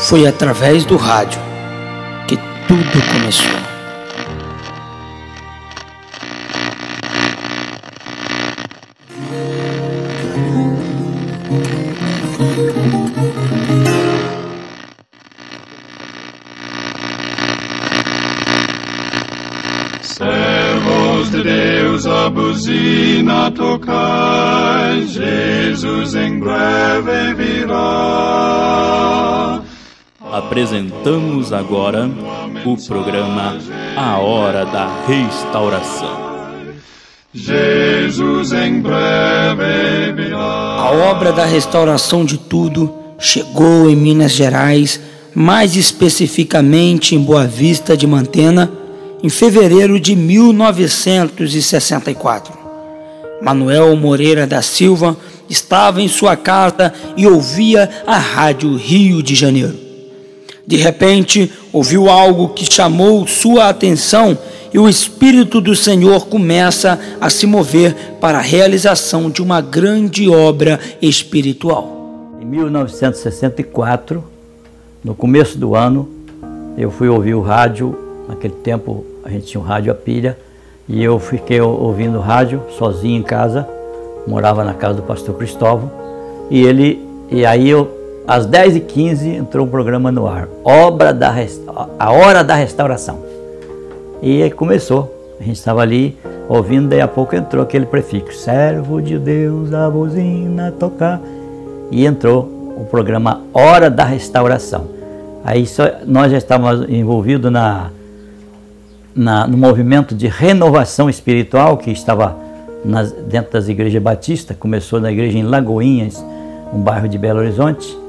Foi através do rádio que tudo começou. Servos de Deus, a buzina tocai, Jesus em breve virá. Apresentamos agora o programa A Hora da Restauração. Jesus em breve virá. A obra da restauração de tudo chegou em Minas Gerais, mais especificamente em Boa Vista de Mantena, em fevereiro de 1964. Manuel Moreira da Silva estava em sua casa e ouvia a Rádio Rio de Janeiro. De repente, ouviu algo que chamou sua atenção e o Espírito do Senhor começa a se mover para a realização de uma grande obra espiritual. Em 1964, no começo do ano, eu fui ouvir o rádio. Naquele tempo a gente tinha um rádio a pilha e eu fiquei ouvindo rádio sozinho em casa, morava na casa do pastor Cristóvão, e aí às 10h15 entrou um programa no ar, A Hora da Restauração. E aí começou, a gente estava ali ouvindo, daí a pouco entrou aquele prefixo, servo de Deus, a buzina tocar, e entrou o programa Hora da Restauração. Aí nós já estávamos envolvidos no movimento de renovação espiritual que estava dentro das igrejas batistas. Começou na igreja em Lagoinhas, um bairro de Belo Horizonte,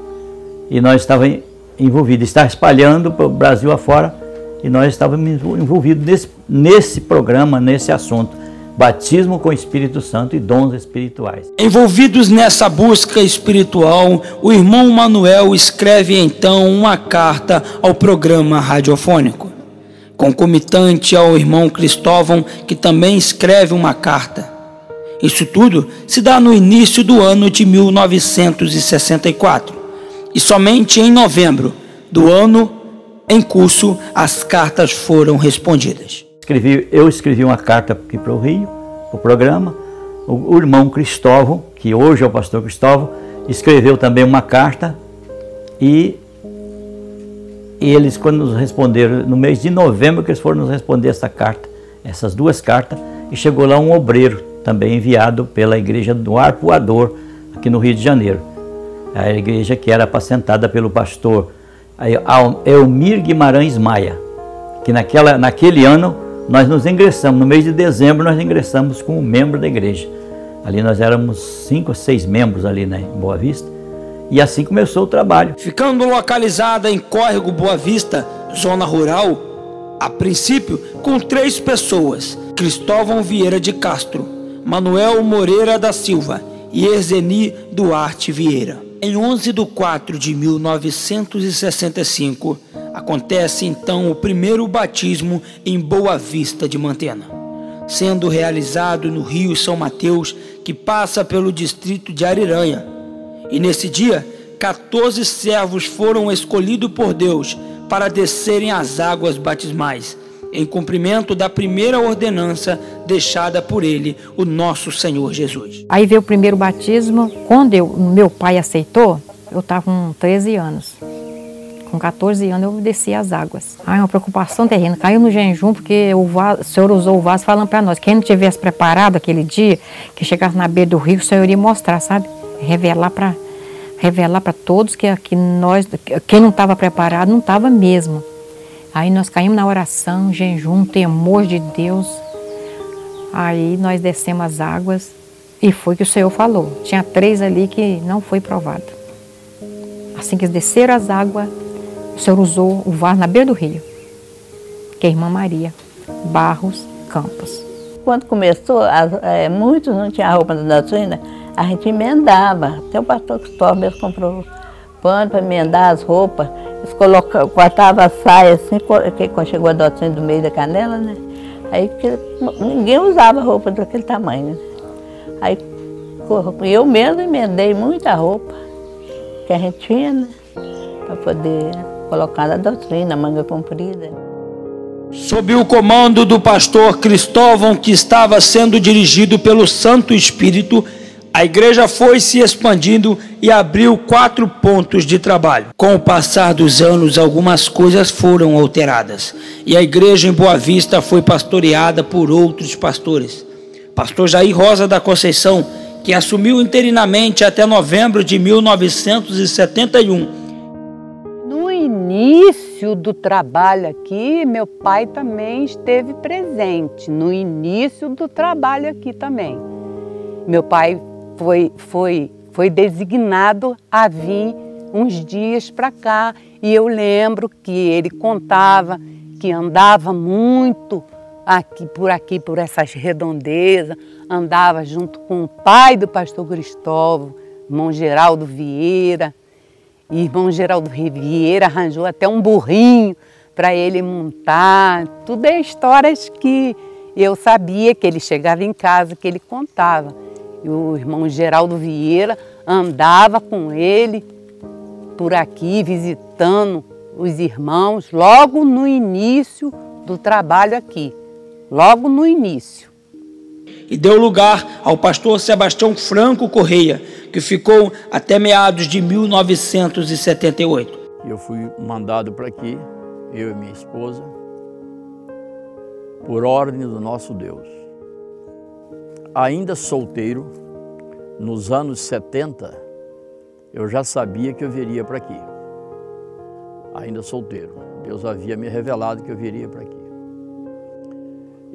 e nós estávamos envolvidos, está espalhando para o Brasil afora, e nós estávamos envolvidos nesse programa, nesse assunto, batismo com o Espírito Santo e dons espirituais. Envolvidos nessa busca espiritual, o irmão Manuel escreve então uma carta ao programa radiofônico, concomitante ao irmão Cristóvão, que também escreve uma carta. Isso tudo se dá no início do ano de 1964, e somente em novembro do ano em curso as cartas foram respondidas. Eu escrevi uma carta aqui para o Rio, para o programa. O irmão Cristóvão, que hoje é o pastor Cristóvão, escreveu também uma carta, e eles, quando nos responderam, no mês de novembro que eles foram nos responder essa carta, essas duas cartas, e chegou lá um obreiro, também enviado pela igreja do Arpoador, aqui no Rio de Janeiro. A igreja que era apacentada pelo pastor Elmir Guimarães Maia, que naquele ano nós nos ingressamos, no mês de dezembro nós ingressamos como membro da igreja. Ali nós éramos 5 ou 6 membros ali, né, em Boa Vista, e assim começou o trabalho. Ficando localizada em Córrego Boa Vista, zona rural, a princípio com 3 pessoas, Cristóvão Vieira de Castro, Manuel Moreira da Silva e Erzeni Duarte Vieira. Em 11 de 4 de 1965, acontece então o primeiro batismo em Boa Vista de Mantena, sendo realizado no Rio São Mateus, que passa pelo distrito de Ariranha. E nesse dia, 14 servos foram escolhidos por Deus para descerem as águas batismais, em cumprimento da primeira ordenança deixada por ele, o nosso Senhor Jesus. Aí veio o primeiro batismo. Quando meu pai aceitou, eu estava com 13 anos. Com 14 anos eu desci as águas. Aí uma preocupação terrível, caiu no jejum, porque o Senhor usou o vaso falando para nós, quem não tivesse preparado aquele dia, que chegasse na beira do rio, o Senhor iria mostrar, sabe? Revelar para todos que quem não estava preparado, não estava mesmo. Aí nós caímos na oração, jejum, temor de Deus. Aí nós descemos as águas e foi o que o Senhor falou. Tinha 3 ali que não foi provado. Assim que eles desceram as águas, o Senhor usou o vaso na beira do rio, que é a irmã Maria Barros Campos. Quando começou, muitos não tinham a roupa da doutrina, a gente emendava. Até o pastor Cristóvão mesmo comprou pano para emendar as roupas. Eles cortavam a saia assim, quando chegou a doutrina do meio da canela, né? Aí ninguém usava roupa daquele tamanho, né? Aí eu mesmo emendei muita roupa que a gente tinha, né? para poder colocar na doutrina, manga comprida. Sob o comando do pastor Cristóvão, que estava sendo dirigido pelo Santo Espírito, a igreja foi se expandindo e abriu 4 pontos de trabalho. Com o passar dos anos, algumas coisas foram alteradas e a igreja em Boa Vista foi pastoreada por outros pastores. Pastor Jair Rosa da Conceição, que assumiu interinamente até novembro de 1971. No início do trabalho aqui, meu pai também esteve presente. No início do trabalho aqui também. Meu pai foi designado a vir uns dias para cá. E eu lembro que ele contava que andava muito aqui por essas redondezas. Andava junto com o pai do pastor Cristóvão, irmão Geraldo Vieira. E irmão Geraldo Vieira arranjou até um burrinho para ele montar. Tudo é histórias que eu sabia, que ele chegava em casa, que ele contava. E o irmão Geraldo Vieira andava com ele por aqui, visitando os irmãos, logo no início do trabalho aqui. Logo no início. E deu lugar ao pastor Sebastião Franco Correia, que ficou até meados de 1978. Eu fui mandado para aqui, eu e minha esposa, por ordem do nosso Deus. Ainda solteiro, nos anos 70, eu já sabia que eu viria para aqui. Ainda solteiro, Deus havia me revelado que eu viria para aqui.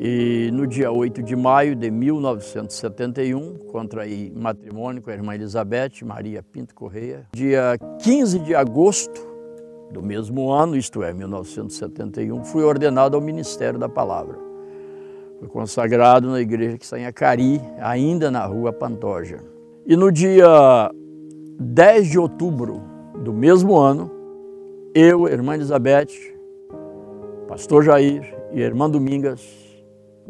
E no dia 8 de maio de 1971, contraí matrimônio com a irmã Elizabeth Maria Pinto Correia. Dia 15 de agosto do mesmo ano, isto é, 1971, fui ordenado ao Ministério da Palavra. Fui consagrado na igreja que está em Acari, ainda na rua Pantoja. E no dia 10 de outubro do mesmo ano, eu, a irmã Elizabeth, pastor Jair e a irmã Domingas,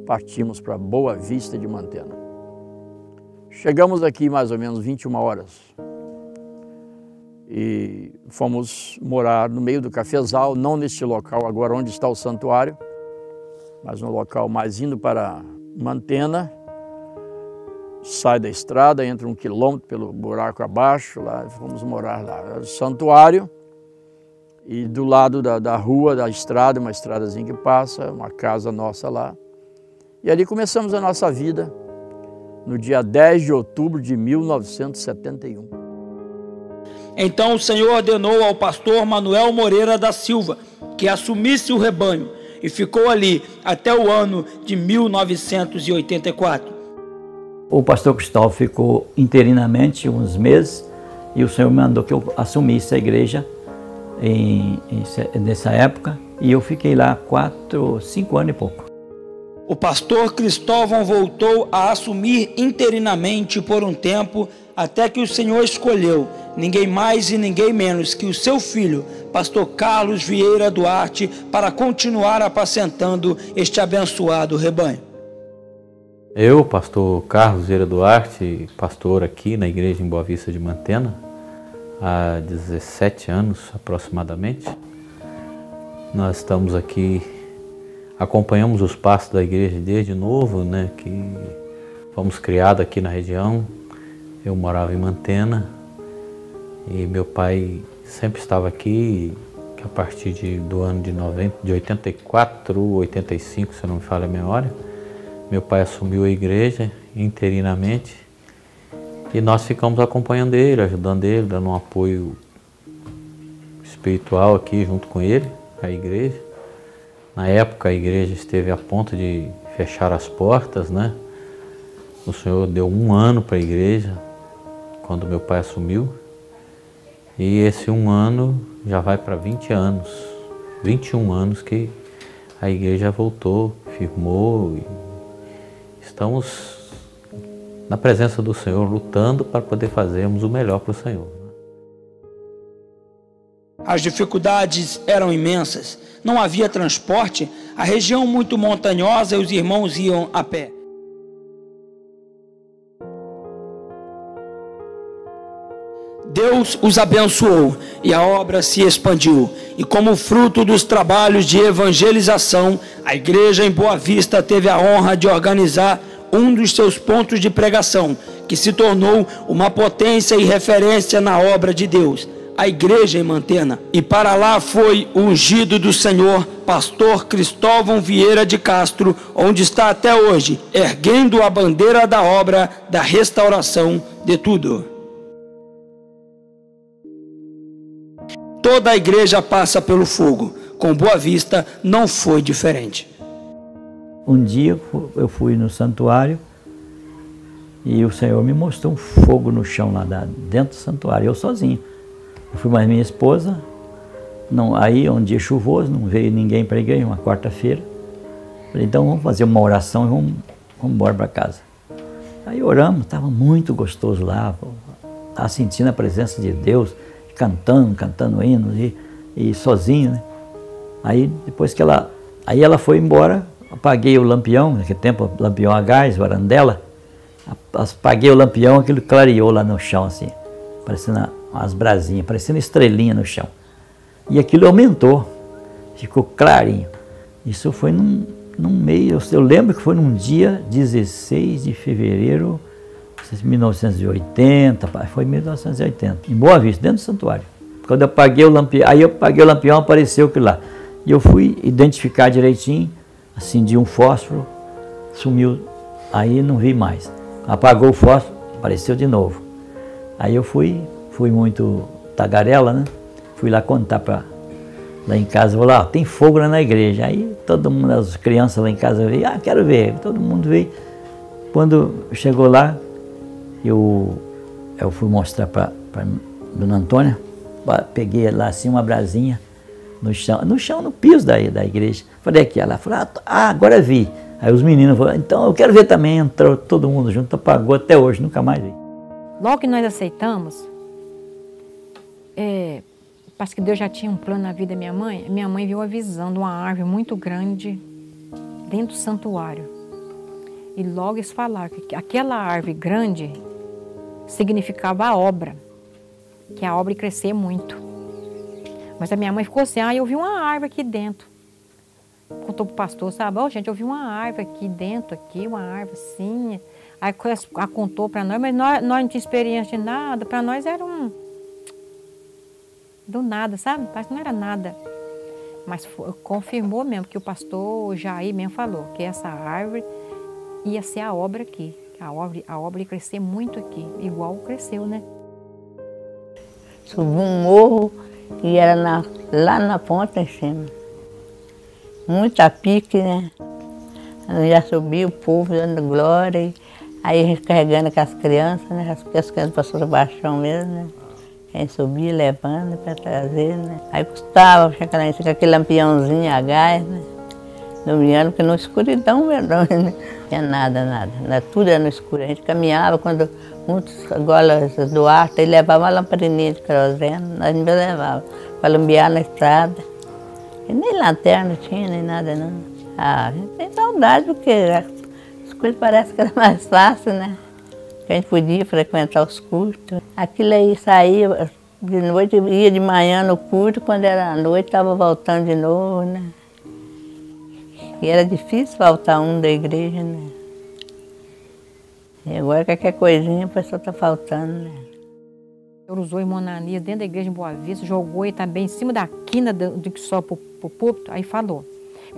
partimos para Boa Vista de Mantena. Chegamos aqui mais ou menos 21 horas e fomos morar no meio do cafezal, não neste local agora onde está o santuário, mas no local mais indo para Mantena. Sai da estrada, entra 1 quilômetro pelo buraco abaixo, lá fomos morar lá. Era o santuário e do lado da rua, da estrada, uma estradazinha que passa, uma casa nossa lá. E ali começamos a nossa vida no dia 10 de outubro de 1971. Então o Senhor ordenou ao pastor Manuel Moreira da Silva que assumisse o rebanho e ficou ali até o ano de 1984. O pastor Cristóvão ficou interinamente uns meses e o Senhor mandou que eu assumisse a igreja nessa época e eu fiquei lá 5 anos e pouco. O pastor Cristóvão voltou a assumir interinamente por um tempo, até que o Senhor escolheu ninguém mais e ninguém menos que o seu filho, pastor Carlos Vieira Duarte, para continuar apacentando este abençoado rebanho. Eu, pastor Carlos Vieira Duarte, pastor aqui na igreja em Boa Vista de Mantena, há 17 anos aproximadamente. Nós estamos aqui, acompanhamos os passos da igreja desde novo, né, que fomos criados aqui na região. Eu morava em Mantena e meu pai sempre estava aqui, que a partir do ano de 84, 85, se não me falha a memória, meu pai assumiu a igreja interinamente e nós ficamos acompanhando ele, ajudando ele, dando um apoio espiritual aqui junto com ele, a igreja. Na época a igreja esteve a ponto de fechar as portas, né? O Senhor deu 1 ano para a igreja, quando meu pai assumiu. E esse 1 ano já vai para 20 anos, 21 anos que a igreja voltou, firmou. E estamos na presença do Senhor, lutando para poder fazermos o melhor para o Senhor. As dificuldades eram imensas, não havia transporte, a região muito montanhosa e os irmãos iam a pé. Deus os abençoou e a obra se expandiu. E como fruto dos trabalhos de evangelização, a igreja em Boa Vista teve a honra de organizar um dos seus pontos de pregação, que se tornou uma potência e referência na obra de Deus, a igreja em Mantena. E para lá foi o ungido do Senhor, pastor Cristóvão Vieira de Castro, onde está até hoje, erguendo a bandeira da obra da restauração de tudo. Toda a igreja passa pelo fogo. Com Boa Vista não foi diferente. Um dia eu fui no santuário e o Senhor me mostrou um fogo no chão lá dentro do santuário, eu sozinho. Eu fui mais minha esposa, aí um dia chuvoso, não veio ninguém para a igreja, uma quarta-feira. Falei, então vamos fazer uma oração e vamos embora para casa. Aí oramos, estava muito gostoso lá, estava sentindo a presença de Deus, cantando hinos e sozinho, né? Aí depois que ela foi embora, apaguei o lampião, naquele tempo lampião a gás, varandela, apaguei o lampião, aquilo clareou lá no chão assim, parecendo umas brasinhas, parecendo estrelinha no chão. E aquilo aumentou, ficou clarinho. Isso foi num meio, eu lembro que foi num dia 16 de fevereiro de 1980, foi 1980, em Boa Vista, dentro do santuário. Quando eu apaguei o lampião, apareceu aquilo lá. E eu fui identificar direitinho, acendi um fósforo, sumiu, aí não vi mais. Apagou o fósforo, apareceu de novo. Aí eu fui muito tagarela, né? Fui lá contar lá em casa, vou lá, tem fogo lá na igreja. Aí todo mundo, as crianças lá em casa veio, quero ver, todo mundo veio. Quando chegou lá, eu fui mostrar para Dona Antônia, peguei lá assim uma brasinha no chão, no piso da igreja. Falei aqui, ela falou, agora vi. Aí os meninos falaram, então eu quero ver também. Entrou todo mundo junto, apagou até hoje, nunca mais vi. Logo que nós aceitamos, parece que Deus já tinha um plano na vida da minha mãe viu a visão de uma árvore muito grande dentro do santuário. E logo eles falaram que aquela árvore grande significava a obra, que a obra ia crescer muito. Mas a minha mãe ficou assim, eu vi uma árvore aqui dentro. Contou pro pastor, sabe, gente, eu vi uma árvore aqui dentro, uma árvore assim. Aí ela contou para nós, mas nós não tínhamos experiência de nada, para nós era do nada, sabe? Parece que não era nada. Mas confirmou mesmo que o pastor Jair mesmo falou, que essa árvore ia ser a obra aqui. A obra ia crescer muito aqui, igual cresceu, né? Subi um morro e era lá na ponta em cima. Muita pique, né? Já subiu o povo dando glória. Aí a gente carregando com as crianças, né? As crianças passaram baixão mesmo, né? A gente subia levando para trazer, né? Aí custava chegar lá em cima com aquele lampiãozinho a gás, né? Iluminando, porque na escuridão mesmo, né? Não tinha nada. Tudo era no escuro. A gente caminhava quando muitos golas do ar, ele levava uma lampadinha de querosene, nós ainda levava para alumiar na estrada. E nem lanterna tinha, nem nada não. A gente tem saudade, porque as coisas parecem que era mais fácil, né? Que a gente podia frequentar os cultos. Aquilo aí saía de noite, ia de manhã no culto, quando era à noite estava voltando de novo, né? E era difícil faltar um da igreja, né? E agora qualquer coisinha a pessoa está faltando, né? O senhor usou irmão Ananias dentro da igreja em Boa Vista, jogou ele também em cima da quina do que só para o púlpito, aí falou.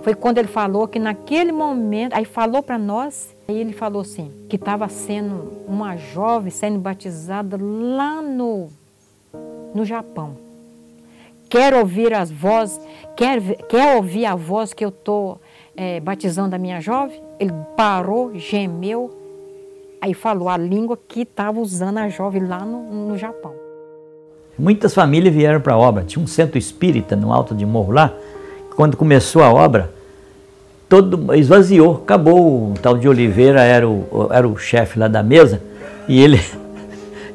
Foi quando ele falou que naquele momento, aí falou para nós, aí ele falou assim, que estava sendo uma jovem sendo batizada lá no Japão. Quer ouvir as vozes, quer ouvir a voz que eu estou batizando a minha jovem? Ele parou, gemeu, aí falou a língua que estava usando a jovem lá no Japão. Muitas famílias vieram para a obra. Tinha um centro espírita no alto de morro lá. Quando começou a obra, esvaziou, acabou. O tal de Oliveira era o chefe lá da mesa e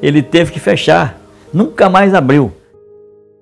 ele teve que fechar. Nunca mais abriu.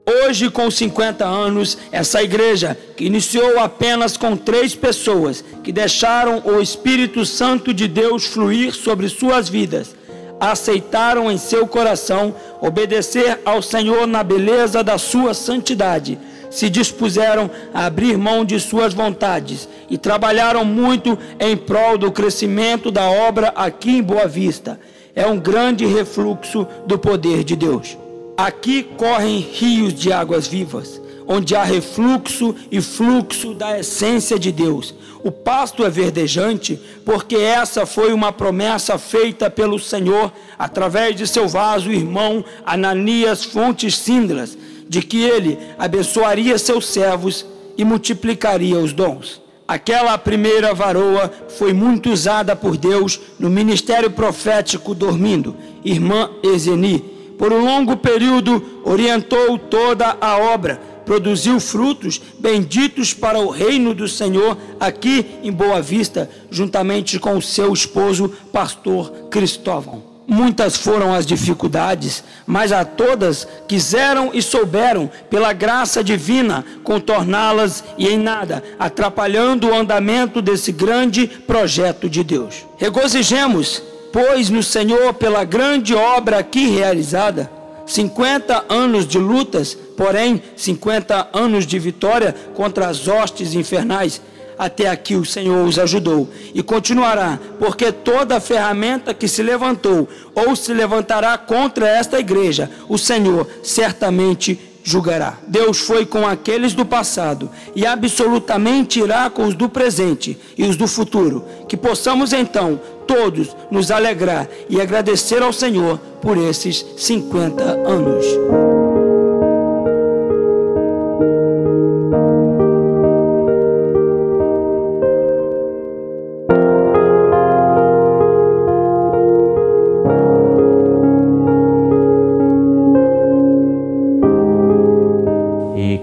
Hoje, com 50 anos, essa igreja, que iniciou apenas com 3 pessoas, que deixaram o Espírito Santo de Deus fluir sobre suas vidas, aceitaram em seu coração obedecer ao Senhor na beleza da sua santidade, se dispuseram a abrir mão de suas vontades e trabalharam muito em prol do crescimento da obra aqui em Boa Vista. É um grande refluxo do poder de Deus. Aqui correm rios de águas vivas, onde há refluxo e fluxo da essência de Deus. O pasto é verdejante, porque essa foi uma promessa feita pelo Senhor, através de seu vaso irmão Ananias Fontes Sindras, de que ele abençoaria seus servos e multiplicaria os dons. Aquela primeira varoa foi muito usada por Deus no ministério profético dormindo, irmã Ezeni. Por um longo período orientou toda a obra, produziu frutos benditos para o reino do Senhor aqui em Boa Vista, juntamente com o seu esposo, pastor Cristóvão. Muitas foram as dificuldades, mas a todas quiseram e souberam, pela graça divina, contorná-las e em nada atrapalhando o andamento desse grande projeto de Deus. Regozijemos, pois, no Senhor pela grande obra aqui realizada. 50 anos de lutas, porém 50 anos de vitória contra as hostes infernais. Até aqui o Senhor os ajudou e continuará, porque toda ferramenta que se levantou ou se levantará contra esta igreja, o Senhor certamente julgará. Deus foi com aqueles do passado e absolutamente irá com os do presente e os do futuro. Que possamos então todos nos alegrar e agradecer ao Senhor por esses 50 anos.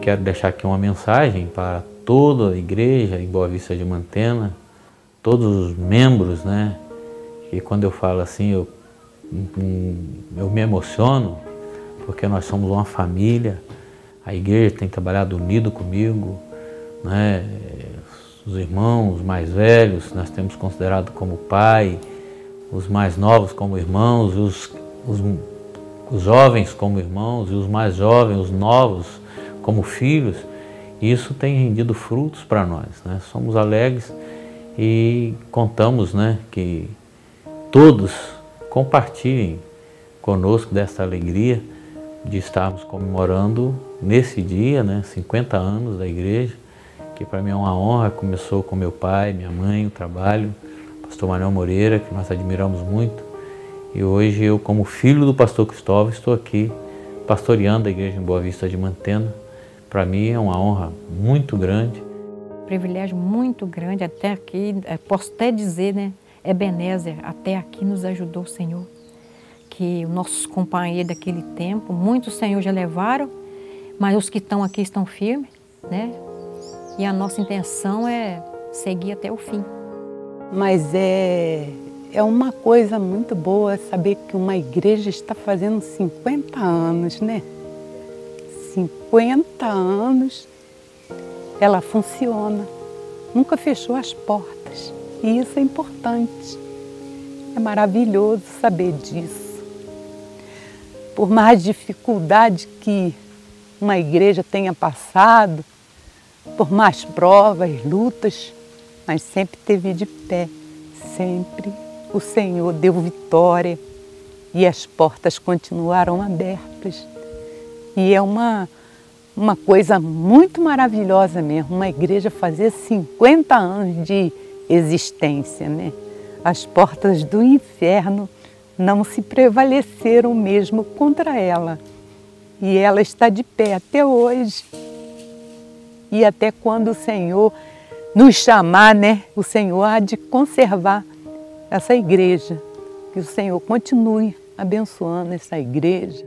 Quero deixar aqui uma mensagem para toda a igreja em Boa Vista de Mantena, todos os membros, né? E quando eu falo assim, eu me emociono, porque nós somos uma família, a igreja tem trabalhado unido comigo, né? Os irmãos mais velhos nós temos considerado como pai, os mais novos como irmãos, os jovens como irmãos e os mais jovens, os novos, como filhos. Isso tem rendido frutos para nós, né? Somos alegres e contamos, né, que todos compartilhem conosco desta alegria de estarmos comemorando nesse dia, né, 50 anos da igreja, que para mim é uma honra. Começou com meu pai, minha mãe, o trabalho, pastor Manuel Moreira, que nós admiramos muito, e hoje eu, como filho do pastor Cristóvão, estou aqui pastoreando a igreja em Boa Vista de Mantena. Para mim é uma honra muito grande. Privilégio muito grande, até aqui, posso até dizer, né, Ebenezer, até aqui nos ajudou o Senhor. Que os nossos companheiros daquele tempo, muitos o Senhor já levaram, mas os que estão aqui estão firmes, né? E a nossa intenção é seguir até o fim. Mas é uma coisa muito boa saber que uma igreja está fazendo 50 anos, né? 50 anos, ela funciona, nunca fechou as portas, e isso é importante. É maravilhoso saber disso. Por mais dificuldade que uma igreja tenha passado, por mais provas, lutas, mas sempre esteve de pé, sempre o Senhor deu vitória e as portas continuaram abertas. E é uma coisa muito maravilhosa mesmo, uma igreja fazer 50 anos de existência, né? As portas do inferno não se prevaleceram mesmo contra ela. E ela está de pé até hoje. E até quando o Senhor nos chamar, né? O Senhor há de conservar essa igreja. Que o Senhor continue abençoando essa igreja.